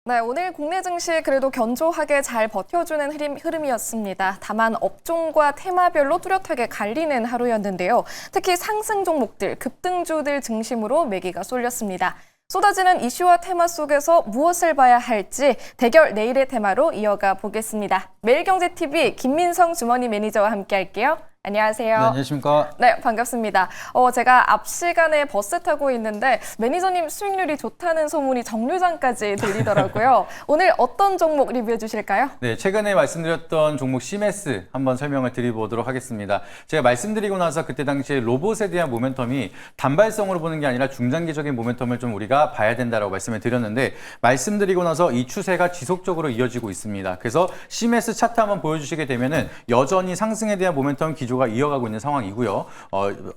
네, 오늘 국내 증시 그래도 견조하게 잘 버텨주는 흐름이었습니다. 다만 업종과 테마별로 뚜렷하게 갈리는 하루였는데요. 특히 상승 종목들, 급등주들 중심으로 매기가 쏠렸습니다. 쏟아지는 이슈와 테마 속에서 무엇을 봐야 할지 대결 내일의 테마로 이어가 보겠습니다. 매일경제TV 김민성 주머니 매니저와 함께 할게요. 안녕하세요. 네, 안녕하십니까. 네, 반갑습니다. 제가 앞 시간에 버스 타고 있는데 매니저님 수익률이 좋다는 소문이 정류장까지 들리더라고요. 오늘 어떤 종목 리뷰해 주실까요? 네, 최근에 말씀드렸던 종목 CMS 한번 설명을 드려보도록 하겠습니다. 제가 말씀드리고 나서 그때 당시에 로봇에 대한 모멘텀이 단발성으로 보는 게 아니라 중장기적인 모멘텀을 좀 우리가 봐야 된다라고 말씀을 드렸는데 말씀드리고 나서 이 추세가 지속적으로 이어지고 있습니다. 그래서 CMS 차트 한번 보여주시게 되면은 여전히 상승에 대한 모멘텀 기조가 이어가고 있는 상황이고요.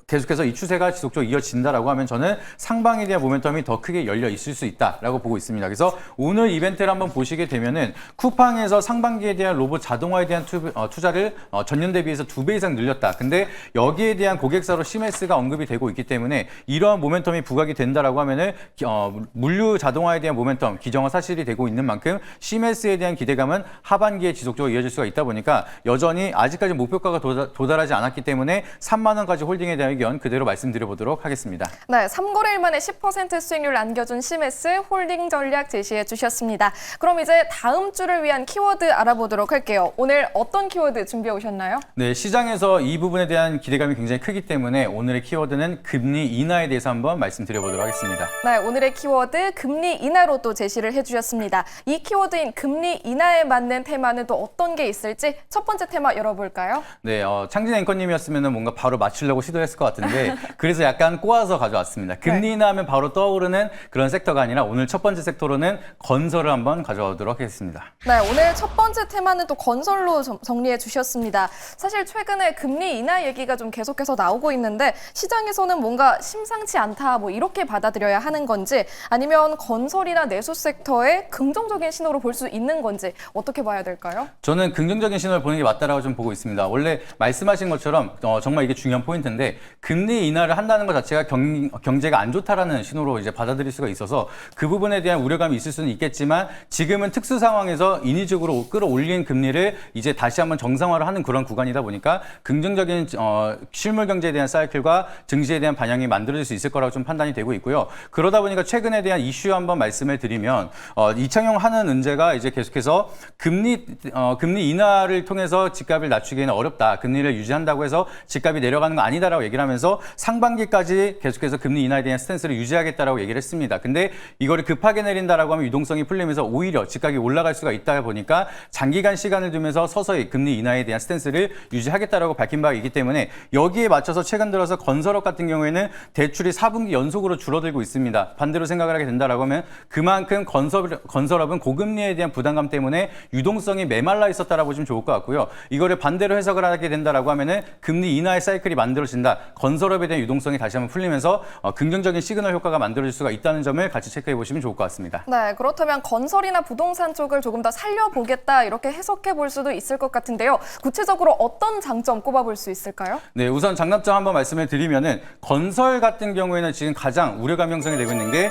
계속해서 이 추세가 지속적으로 이어진다라고 하면 저는 상방에 대한 모멘텀이 더 크게 열려 있을 수 있다라고 보고 있습니다. 그래서 오늘 이벤트를 한번 보시게 되면은 쿠팡에서 상반기에 대한 로봇 자동화에 대한 투자를 전년 대비해서 2배 이상 늘렸다. 근데 여기에 대한 고객사로 CMS가 언급이 되고 있기 때문에 이러한 모멘텀이 부각이 된다라고 하면은 물류 자동화에 대한 모멘텀 기정화 사실이 되고 있는 만큼 CMS에 대한 기대감은 하반기에 지속적으로 이어질 수가 있다 보니까 여전히 아직까지 목표가가 도달하지 않았기 때문에 3만 원까지 홀딩에 대한 의견 그대로 말씀드려보도록 하겠습니다. 네, 3거래일 만에 10% 수익률 안겨준 CMS 홀딩 전략 제시해 주셨습니다. 그럼 이제 다음 주를 위한 키워드 알아보도록 할게요. 오늘 어떤 키워드 준비해 오셨나요? 네, 시장에서 이 부분에 대한 기대감이 굉장히 크기 때문에 오늘의 키워드는 금리 인하에 대해서 한번 말씀드려보도록 하겠습니다. 네, 오늘의 키워드 금리 인하로 또 제시를 해주셨습니다. 이 키워드인 금리 인하에 맞는 테마는 또 어떤 게 있을지 첫 번째 테마 열어볼까요? 네, 창진 앵커님이었으면 뭔가 바로 맞추려고 시도했을 것 같은데 그래서 약간 꼬아서 가져왔습니다. 금리 인하하면 바로 떠오르는 그런 섹터가 아니라 오늘 첫 번째 섹터로는 건설을 한번 가져오도록 하겠습니다. 네, 오늘 첫 번째 테마는 또 건설로 정리해 주셨습니다. 사실 최근에 금리 인하 얘기가 좀 계속해서 나오고 있는데 시장에서는 뭔가 심상치 않다 뭐 이렇게 받아들여야 하는 건지 아니면 건설이나 내수 섹터에 긍정적인 신호로 볼 수 있는 건지 어떻게 봐야 될까요? 저는 긍정적인 신호를 보는 게 맞다라고 좀 보고 있습니다. 원래 말씀하신 것처럼 정말 이게 중요한 포인트인데 금리 인하를 한다는 것 자체가 경제가 안 좋다라는 신호로 이제 받아들일 수가 있어서 그 부분에 대한 우려감이 있을 수는 있겠지만 지금은 특수 상황에서 인위적으로 끌어올린 금리를 이제 다시 한번 정상화를 하는 그런 구간이다 보니까 긍정적인 실물 경제에 대한 사이클과 증시에 대한 반영이 만들어질 수 있을 거라고 좀 판단이 되고 있고요. 그러다 보니까 최근에 대한 이슈 한번 말씀을 드리면 이창용 하는 은재가 이제 계속해서 금리 인하를 통해서 집값을 낮추기에는 어렵다. 금리를 유지한다고 해서 집값이 내려가는 거 아니다라고 얘기를 하면서 상반기까지 계속해서 금리 인하에 대한 스탠스를 유지하겠다라고 얘기를 했습니다. 근데 이거를 급하게 내린다라고 하면 유동성이 풀리면서 오히려 집값이 올라갈 수가 있다 보니까 장기간 시간을 두면서 서서히 금리 인하에 대한 스탠스를 유지하겠다라고 밝힌 바가 있기 때문에 여기에 맞춰서 최근 들어서 건설업 같은 경우에는 대출이 4분기 연속으로 줄어들고 있습니다. 반대로 생각을 하게 된다라고 하면 그만큼 건설업은 고금리에 대한 부담감 때문에 유동성이 메말라 있었다라고 보시면 좋을 것 같고요. 이거를 반대로 해석을 하게 된다라고 하면은 금리 인하의 사이클이 만들어진다. 건설업에 대한 유동성이 다시 한번 풀리면서 긍정적인 시그널 효과가 만들어질 수가 있다는 점을 같이 체크해 보시면 좋을 것 같습니다. 네, 그렇다면 건설이나 부동산 쪽을 조금 더 살려보겠다 이렇게 해석해 볼 수도 있을 것 같은데요. 구체적으로 어떤 장점 꼽아볼 수 있을까요? 네, 우선 장단점 한번 말씀을 드리면은 건설 같은 경우에는 지금 가장 우려감 형성이 되고 있는 게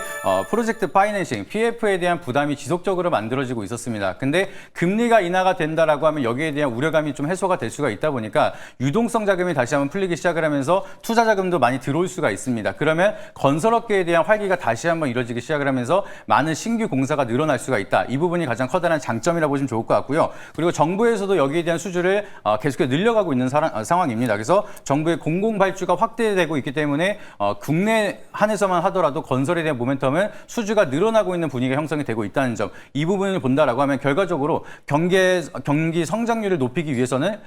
프로젝트 파이낸싱, PF에 대한 부담이 지속적으로 만들어지고 있었습니다. 근데 금리가 인하가 된다라고 하면 여기에 대한 우려감이 좀 해소가 될 수가 있다 보니까 유동성 자금이 다시 한번 풀리기 시작을 하면서 투자 자금도 많이 들어올 수가 있습니다. 그러면 건설업계에 대한 활기가 다시 한번 이뤄지기 시작을 하면서 많은 신규 공사가 늘어날 수가 있다. 이 부분이 가장 커다란 장점이라고 보시면 좋을 것 같고요. 그리고 정부에서도 여기에 대한 수주를 계속해서 늘려가고 있는 상황입니다. 그래서 정부의 공공 발주가 확대되고 있기 때문에 국내 한에서만 하더라도 건설에 대한 모멘텀은 수주가 늘어나고 있는 분위기가 형성이 되고 있다는 점, 이 부분을 본다라고 하면 결과적으로 경기 성장률을 높이기 위해서는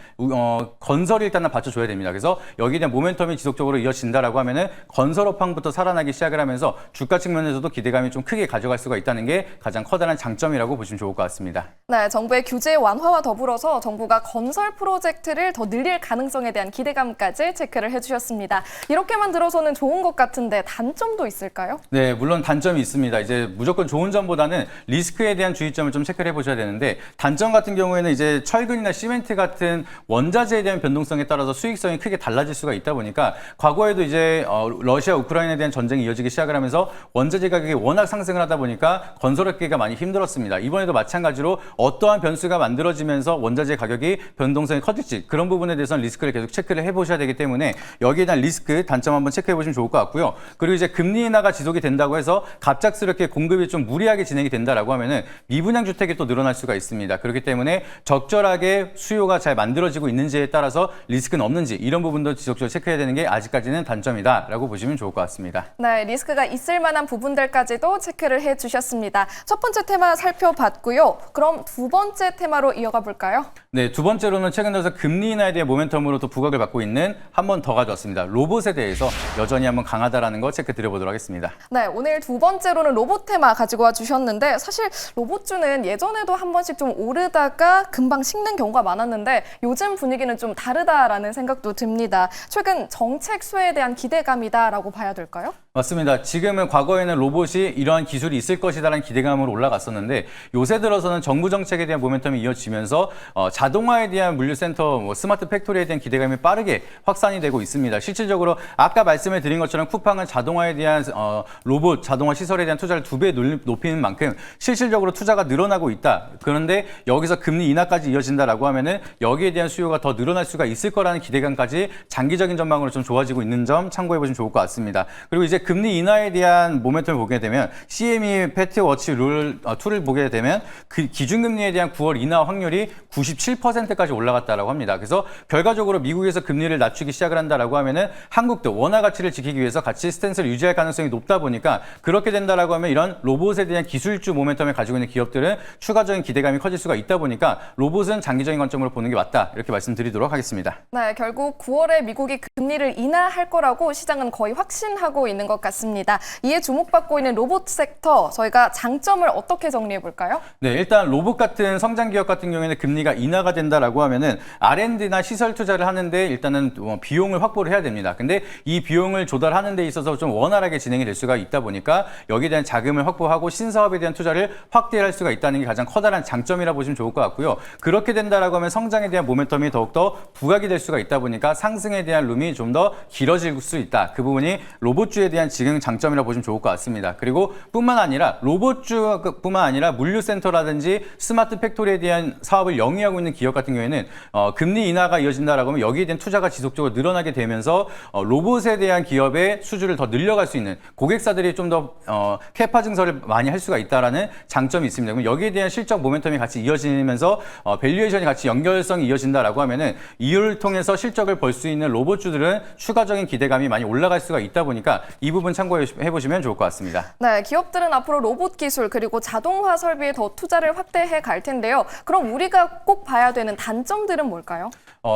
건설이 일단은 받쳐줘야 됩니다. 그래서 여기에 대한 모멘텀이 지속적으로 이어진다라고 하면은 건설업황부터 살아나기 시작을 하면서 주가 측면에서도 기대감이 좀 크게 가져갈 수가 있다는 게 가장 커다란 장점이라고 보시면 좋을 것 같습니다. 네, 정부의 규제 완화와 더불어서 정부가 건설 프로젝트를 더 늘릴 가능성에 대한 기대감까지 체크를 해주셨습니다. 이렇게만 들어서는 좋은 것 같은데 단점도 있을까요? 네, 물론 단점이 있습니다. 이제 무조건 좋은 점보다는 리스크에 대한 주의점을 좀 체크를 해보셔야 되는데 단점 같은 경우에는 이제 철근이나 시멘트 같은 원자재에 대한 변동성이 변동성에 따라서 수익성이 크게 달라질 수가 있다 보니까 과거에도 이제 러시아 우크라이나에 대한 전쟁이 이어지기 시작을 하면서 원자재 가격이 워낙 상승을 하다 보니까 건설업계가 많이 힘들었습니다. 이번에도 마찬가지로 어떠한 변수가 만들어지면서 원자재 가격이 변동성이 커질지 그런 부분에 대해서는 리스크를 계속 체크를 해보셔야 되기 때문에 여기에 대한 리스크 단점 한번 체크해 보시면 좋을 것 같고요. 그리고 이제 금리 인하가 지속이 된다고 해서 갑작스럽게 공급이 좀 무리하게 진행이 된다라고 하면은 미분양 주택이 또 늘어날 수가 있습니다. 그렇기 때문에 적절하게 수요가 잘 만들어지고 있는지에 따라서 리스크는 없는지 이런 부분도 지속적으로 체크해야 되는 게 아직까지는 단점이다라고 보시면 좋을 것 같습니다. 네, 리스크가 있을 만한 부분들까지도 체크를 해주셨습니다. 첫 번째 테마 살펴봤고요. 그럼 두 번째 테마로 이어가 볼까요? 네, 두 번째로는 최근 들어서 금리 인하에 대한 모멘텀으로 또 부각을 받고 있는 한 번 더 가져왔습니다. 로봇에 대해서 여전히 한번 강하다라는 거 체크 드려보도록 하겠습니다. 네, 오늘 두 번째로는 로봇 테마 가지고 와 주셨는데 사실 로봇주는 예전에도 한 번씩 좀 오르다가 금방 식는 경우가 많았는데 요즘 분위기는 좀 다르다라는 생각도 듭니다. 최근 정책 수혜에 대한 기대감이다라고 봐야 될까요? 맞습니다. 지금은 과거에는 로봇이 이러한 기술이 있을 것이다라는 기대감으로 올라갔었는데 요새 들어서는 정부 정책에 대한 모멘텀이 이어지면서 자동화에 대한 물류센터, 스마트 팩토리에 대한 기대감이 빠르게 확산이 되고 있습니다. 실질적으로 아까 말씀을 드린 것처럼 쿠팡은 자동화에 대한 로봇, 자동화 시설에 대한 투자를 2배 높이는 만큼 실질적으로 투자가 늘어나고 있다. 그런데 여기서 금리 인하까지 이어진다라고 하면은 여기에 대한 수요가 더 늘어날 수가 있을 거라는 기대감까지 장기적인 전망으로 좀 좋아지고 있는 점 참고해 보시면 좋을 것 같습니다. 그리고 이제 금리 인하에 대한 모멘텀을 보게 되면 CME 패트워치 룰 2를 보게 되면 그 기준금리에 대한 9월 인하 확률이 97%까지 올라갔다라고 합니다. 그래서 결과적으로 미국에서 금리를 낮추기 시작을 한다라고 하면은 한국도 원화 가치를 지키기 위해서 가치 스탠스를 유지할 가능성이 높다 보니까 그렇게 된다라고 하면 이런 로봇에 대한 기술주 모멘텀을 가지고 있는 기업들은 추가적인 기대감이 커질 수가 있다 보니까 로봇은 장기적인 관점으로 보는 게 맞다. 이렇게 말씀드리도록 하겠습니다. 네, 결국 9월에 미국이 금리를 인하할 거라고 시장은 거의 확신하고 있는 것 같습니다. 이에 주목받고 있는 로봇 섹터, 저희가 장점을 어떻게 정리해 볼까요? 네, 일단 로봇 같은 성장 기업 같은 경우에는 금리가 인하가 된다라고 하면은 R&D나 시설 투자를 하는데 일단은 비용을 확보를 해야 됩니다. 근데 이 비용을 조달하는 데 있어서 좀 원활하게 진행이 될 수가 있다 보니까 여기에 대한 자금을 확보하고 신사업에 대한 투자를 확대할 수가 있다는 게 가장 커다란 장점이라 보시면 좋을 것 같고요. 그렇게 된다라고 하면 성장에 대한 모멘텀이 더욱더 부각이 될 수가 있다 보니까 상승에 대한 룸이 좀 더 길어질 수 있다. 그 부분이 로봇주에 대한 지금 장점이라 보시면 좋을 것 같습니다. 그리고 뿐만 아니라 로봇주뿐만 아니라 물류센터라든지 스마트 팩토리에 대한 사업을 영위하고 있는 기업 같은 경우에는 금리 인하가 이어진다라고 하면 여기에 대한 투자가 지속적으로 늘어나게 되면서 로봇에 대한 기업의 수주를 더 늘려갈 수 있는 고객사들이 좀 더 캐파 증설을 많이 할 수가 있다라는 장점이 있습니다. 그럼 여기에 대한 실적 모멘텀이 같이 이어지면서 밸류에이션이 같이 연결성이 이어진다라고 하면은 이를 통해서 실적을 벌 수 있는 로봇주들은 추가적인 기대감이 많이 올라갈 수가 있다 보니까 이 부분 참고해 보시면 좋을 것 같습니다. 네, 기업들은 앞으로 로봇 기술 그리고 자동화 설비에 더 투자를 확대해 갈 텐데요. 그럼 우리가 꼭 봐야 되는 단점들은 뭘까요?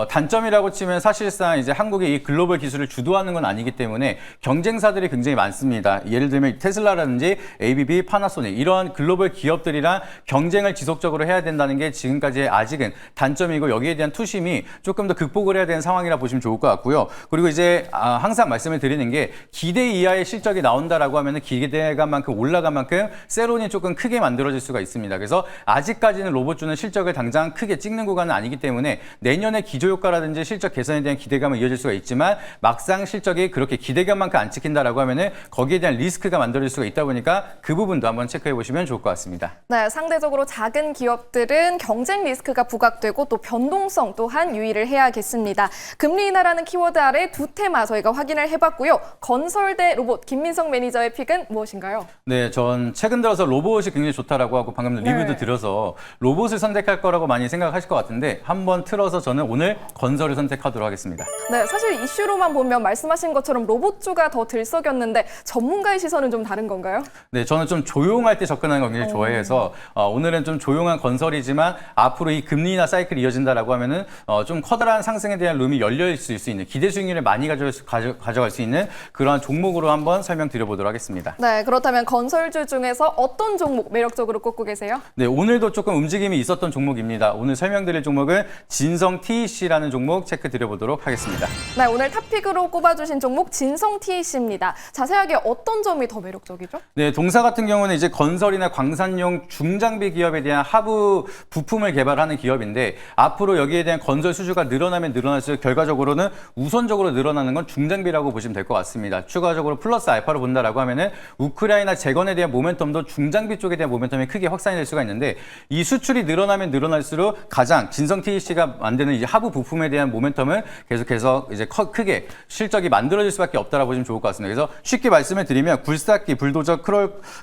단점이라고 치면 사실상 이제 한국이 이 글로벌 기술을 주도하는 건 아니기 때문에 경쟁사들이 굉장히 많습니다. 예를 들면 테슬라라든지 ABB, 파나소닉 이런 글로벌 기업들이랑 경쟁을 지속적으로 해야 된다는 게 지금까지 아직은 단점이고 여기에 대한 투심이 조금 더 극복을 해야 되는 상황이라 보시면 좋을 것 같고요. 그리고 이제 항상 말씀을 드리는 게 기대 이하의 실적이 나온다라고 하면 기대감만큼 올라간 만큼 세론이 조금 크게 만들어질 수가 있습니다. 그래서 아직까지는 로봇주는 실적을 당장 크게 찍는 구간은 아니기 때문에 내년에 기조효과라든지 실적 개선에 대한 기대감은 이어질 수가 있지만 막상 실적이 그렇게 기대감만큼 안 찍힌다라고 하면은 거기에 대한 리스크가 만들어질 수가 있다 보니까 그 부분도 한번 체크해 보시면 좋을 것 같습니다. 네, 상대적으로 작은 기업들은 경쟁 리스크가 부각되고 또 변동성 또한 유의를 해야겠습니다. 금리 인하라는 키워드 아래 두 테마 저희가 확인을 해봤고요. 건설대 로봇 김민석 매니저의 픽은 무엇인가요? 네, 전 최근 들어서 로봇이 굉장히 좋다라고 하고 방금 리뷰도 들어서 로봇을 선택할 거라고 많이 생각하실 것 같은데 한번 틀어서 저는 오늘 건설을 선택하도록 하겠습니다. 네, 사실 이슈로만 보면 말씀하신 것처럼 로봇주가 더 들썩였는데 전문가의 시선은 좀 다른 건가요? 네, 저는 좀 조용할 때 접근하는 걸 굉장히 좋아해서 오늘은 좀 조용한 건설이지만 앞으로 이 금리 인하 사이클이 이어진다라고 하면은 좀 커다란 상승에 대한 룸이 열려 있을 수 있는 기대 수익률을 많이 가져갈 수 있는 그러한 종목으로 종목으로 한번 설명드려보도록 하겠습니다. 네, 그렇다면 건설주 중에서 어떤 종목 매력적으로 꼽고 계세요? 네, 오늘도 조금 움직임이 있었던 종목입니다. 오늘 설명드릴 종목은 진성 TEC라는 종목 체크 드려보도록 하겠습니다. 네, 오늘 탑픽으로 꼽아주신 종목 진성 TEC입니다. 자세하게 어떤 점이 더 매력적이죠? 네, 동사 같은 경우는 이제 건설이나 광산용 중장비 기업에 대한 하부 부품을 개발하는 기업인데 앞으로 여기에 대한 건설 수주가 늘어나면 늘어날수록 결과적으로는 우선적으로 늘어나는 건 중장비라고 보시면 될 것 같습니다. 추가적으로 플러스 알파로 본다라고 하면은 우크라이나 재건에 대한 모멘텀도 중장비 쪽에 대한 모멘텀이 크게 확산이 될 수가 있는데 이 수출이 늘어나면 늘어날수록 가장 진성 TEC가 만드는 이제 하부 부품에 대한 모멘텀을 계속해서 이제 크게 실적이 만들어질 수밖에 없다라고 보시면 좋을 것 같습니다. 그래서 쉽게 말씀을 드리면 굴삭기, 불도저,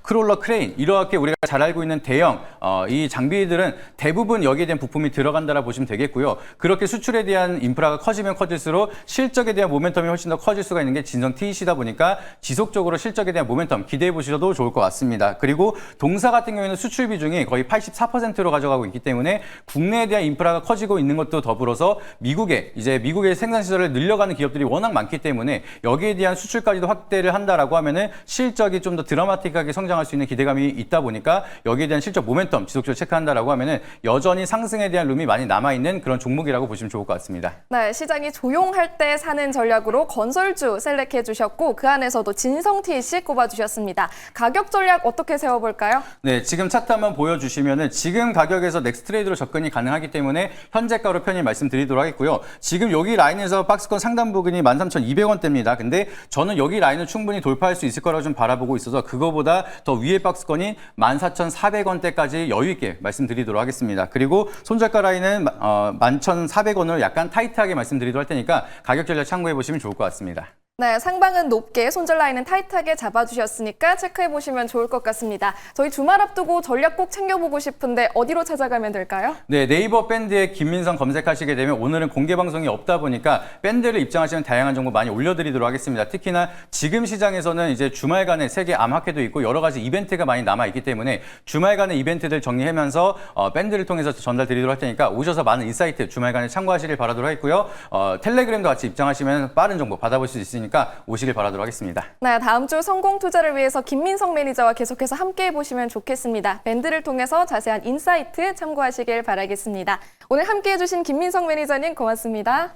크롤러, 크레인 이렇게 우리가 잘 알고 있는 대형 이 장비들은 대부분 여기에 대한 부품이 들어간다라고 보시면 되겠고요. 그렇게 수출에 대한 인프라가 커지면 커질수록 실적에 대한 모멘텀이 훨씬 더 커질 수가 있는 게 진성 TEC다 보니까 지속적으로 실적에 대한 모멘텀 기대해 보셔도 좋을 것 같습니다. 그리고 동사 같은 경우에는 수출 비중이 거의 84%로 가져가고 있기 때문에 국내에 대한 인프라가 커지고 있는 것도 더불어서 미국의 생산 시설을 늘려가는 기업들이 워낙 많기 때문에 여기에 대한 수출까지도 확대를 한다라고 하면은 실적이 좀 더 드라마틱하게 성장할 수 있는 기대감이 있다 보니까 여기에 대한 실적 모멘텀 지속적으로 체크한다라고 하면은 여전히 상승에 대한 룸이 많이 남아 있는 그런 종목이라고 보시면 좋을 것 같습니다. 네, 시장이 조용할 때 사는 전략으로 건설주 셀렉해 주셨고 그 안에서도 진성 TEC 꼽아주셨습니다. 가격 전략 어떻게 세워볼까요? 네, 지금 차트 한번 보여주시면은 지금 가격에서 넥스트레이드로 접근이 가능하기 때문에 현재가로 편히 말씀드리도록 하겠고요. 지금 여기 라인에서 박스권 상단 부근이 13,200원대입니다. 근데 저는 여기 라인을 충분히 돌파할 수 있을 거라고 좀 바라보고 있어서 그거보다 더 위에 박스권인 14,400원대까지 여유 있게 말씀드리도록 하겠습니다. 그리고 손절가 라인은 11,400원을 약간 타이트하게 말씀드리도록 할 테니까 가격 전략 참고해 보시면 좋을 것 같습니다. 네, 상방은 높게, 손절 라인은 타이트하게 잡아주셨으니까 체크해보시면 좋을 것 같습니다. 저희 주말 앞두고 전략 꼭 챙겨보고 싶은데 어디로 찾아가면 될까요? 네, 네이버 밴드에 김민성 검색하시게 되면 오늘은 공개 방송이 없다 보니까 밴드를 입장하시면 다양한 정보 많이 올려드리도록 하겠습니다. 특히나 지금 시장에서는 이제 주말간에 세계 암학회도 있고 여러 가지 이벤트가 많이 남아있기 때문에 주말간의 이벤트들 정리하면서 밴드를 통해서 전달드리도록 할 테니까 오셔서 많은 인사이트 주말간에 참고하시길 바라도록 하겠고요. 텔레그램도 같이 입장하시면 빠른 정보 받아볼 수 있으니까 오시길 바라도록 하겠습니다. 네, 다음 주 성공 투자를 위해서 김민성 매니저와 계속해서 함께해 보시면 좋겠습니다. 밴드를 통해서 자세한 인사이트 참고하시길 바라겠습니다. 오늘 함께해 주신 김민성 매니저님 고맙습니다.